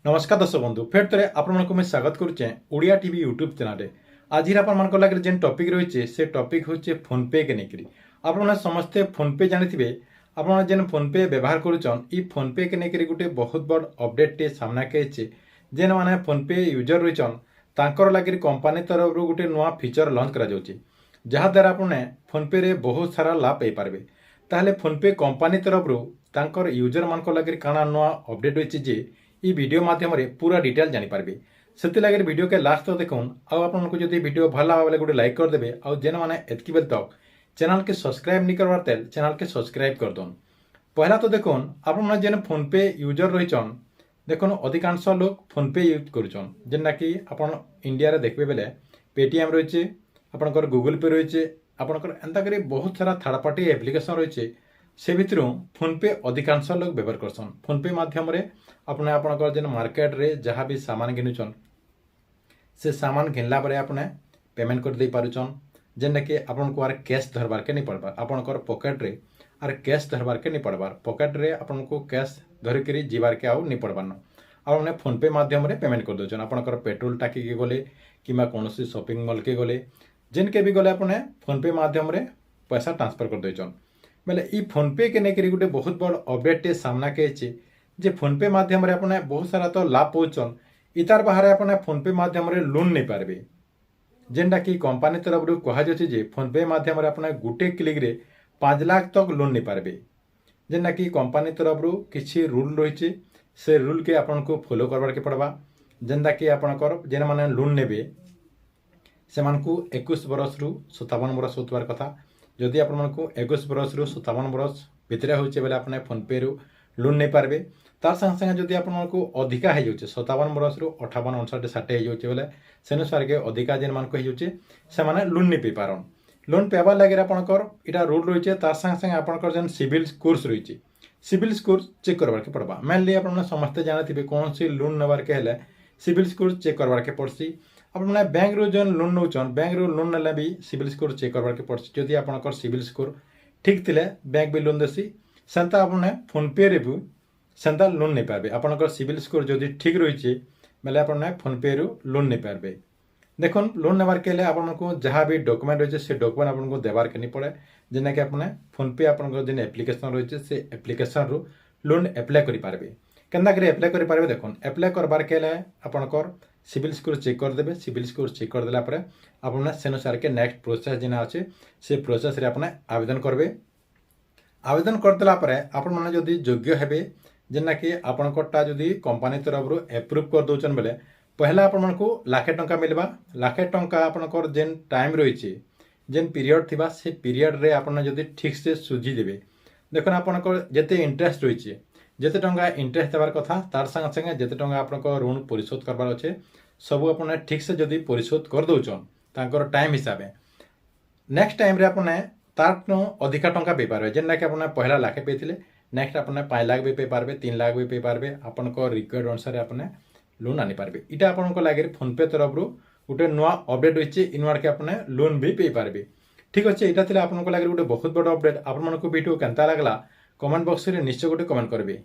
नमस्कार दर्शक बंधु फेर थे आपको स्वागत करुचे ओडिया टीवी यूट्यूब चैनल। आज आप लगे जेन टॉपिक रही से टॉपिक हूँ फोनपे के लेकर। आप समस्ते फोनपे जानी आप जेन फोनपे व्यवहार करुचन ई फोनपे के लेकर गोटे बहुत बड़ अपडेट टे सामना के जेन मैंने फोनपे यूजर रहीचन तांकर लगे कंपनी तरफ गोटे नुआ फीचर लॉन्च करा जहाद्वारा आपने फोनपे रे बहुत सारा लाभ पाइपारे। ताहले फोनपे कंपनी तरफ यूजर मान लगे काना नुआ अपडेट रही ई वीडियो माध्यम पूरा डिटेल जानीपारे से वीडियो के लास्ट तक देखून आपको जब वीडियो भल लगा बोले गोटे लाइक करदे और जेन मैंने एतकी बेल तक चैनल के सब्सक्राइब नहीं करवार तेल चैनल के सब्सक्राइब कर दून। पहला तो देखुन आप जेन फोनपे यूजर रहीचन देखुन अधिकांश लोग फोनपे यूज करुचन जेनटा कि आप इंडिया रे देखबे बेले पेटीएम रही आपंकर गूगल पे रही आपंकर एंता करी बहुत सारा थर्ड पार्टी एप्लिकेशन रही से भितर फोनपे अधिकांश लोग व्यवहार करसन। फोनपे माध्यम अपने आपंकर जेन मार्केट रे जहाँ भी सामान घिनुचन से सामान घिनला पर आपने पेमेंट कर दे पारुचन जेनटा कि आपन को आर कैश धरबार के नहीं पड़बार आपंकर पॉकेट रे आर कैश धरबार के नहीं पड़बार पॉकेट रे आपन को कैश धरिक जीवार के आउ नहीं पड़बार आपने फोनपे माध्यम पेमेंट कर दौन आपंकर पेट्रोल टाकी के गले कि कौन शॉपिंग मॉल के गले जेन के भी गले अपने फोनपे माध्यम पैसा ट्रांसफर कर दौन बेले ई फोनपे के लेकर गोटे बहुत बड़ अपडेट टे सामना के जे फोनपे माध्यम अपने बहुत सारा तो लाभ पहुँचन इतार बाहर अपने फोनपे माध्यम लोन नहीं पारे जेनटा कि कंपनी तरफ कहुचे फोनपे माध्यम अपने गोटे क्लिक रे 5 लाख तक लोन नहीं पारे जेनटा कि कंपनी तरफ किसी रूल रही से रूल के आपन को फॉलो करवार के पड़वा जेनटा कि आपनकर जेन माने लोन नेबे से 21 बरस रु 57 बरस होतबार कथा जदि आपको 21 बरस रु 57 बरस भितर होचे बेले आपने फोनपे रु लोन नहीं पारे तार संगे संगे जदि आपको अधिका हो 57 बरस रु 58 59 60 हो बेले सेनुसार के अधिका जेन मान से माने लोन नहीं पाई पारन लोन पाइबार लगे आपंकर इटा रूल रही तार संगे संगे आपंकर जेन सिविल स्कोर्स रही सिविल स्कोर चेक करवार के पड़वा मेनली आपने समस्ते जानते कौन सी लोन नेबार के हेले सिविल स्कोर चेक करवार के पड़सी आपने बैंक रू जो लोन नौचन बैंक रू लोन नेले भी सिविल स्कोर चेक करवार के पड़सी जदि आपंकर सिविल स्कोर ठीक थिले बैंक भी लोन देसी सेंता आपने फोनपे रे भी सेंता लोन नहीं पारे आपंकर सिविल स्कोर जदि ठीक रही बेले आपने फोनपे रू लोन नहीं पारे। देखुन लोन नेबार के लिए आपको जहाँ भी डॉक्यूमेंट रही से डॉक्यूमेंट आपको देवार के नहीं पड़े जेना कि आपने फोनपे आपंकर जेन एप्लिकेशन रही से एप्लिकेशन रू लोन एप्लाय कर पारे केन्ता कर एप्लाय कर पारे देखुन एप्लाय करबार के लिए आपंकर सिविल स्कोर चेक करदे सिविल स्कोर चेक करदेला आपने सेनुसार के नेक्स्ट प्रोसेस जेना अच्छे से प्रोसेस रे आपने आवेदन करबे आवेदन करदेला आपण मैंने जदि योग्य हेबे जेना कि आपनकटा जदि कंपनी तरफ एप्रूव कर दौन बेले पहला आपण को लाखे टंका मिलवा लाखे टंका आपनकर जेन टाइम रही जेन पीरियड थिबा से पीरियड रे आपन जदि ठीक से सुझी देबे देखुन आपनकर जेते इंटरेस्ट रही जेते टंका इंटरेस्ट देवार कथा तार संगे संगे जेते टंका आपनकर ऋण परिशोध करबार अच्छे सब अपने ठीक से जदि परिशोध कर दौन तांकर टाइम हिसाब नेक्स्ट टाइम रे आपने तार अधिका टंका पे पारे जेनटा कि आपने पहला लाखे पे नेक्स्ट आपने 5 लाख भी पे पारे 3 लाख भी पे पारे आपन रिक्वायर्ड अनुसार आपने लोन आनी पारे इटा आपन लगे फोनपे तरफ गोटे नुआ अपडेट रही इनवार के आपने लोन भी पे पारे। ठीक अच्छे यहाँ आपन लगे गोटे बहुत बड़ अपडेट आपको वीडियो केनता लगला कमेंट बॉक्स में निश्चय गोटे कमेंट करेंगे।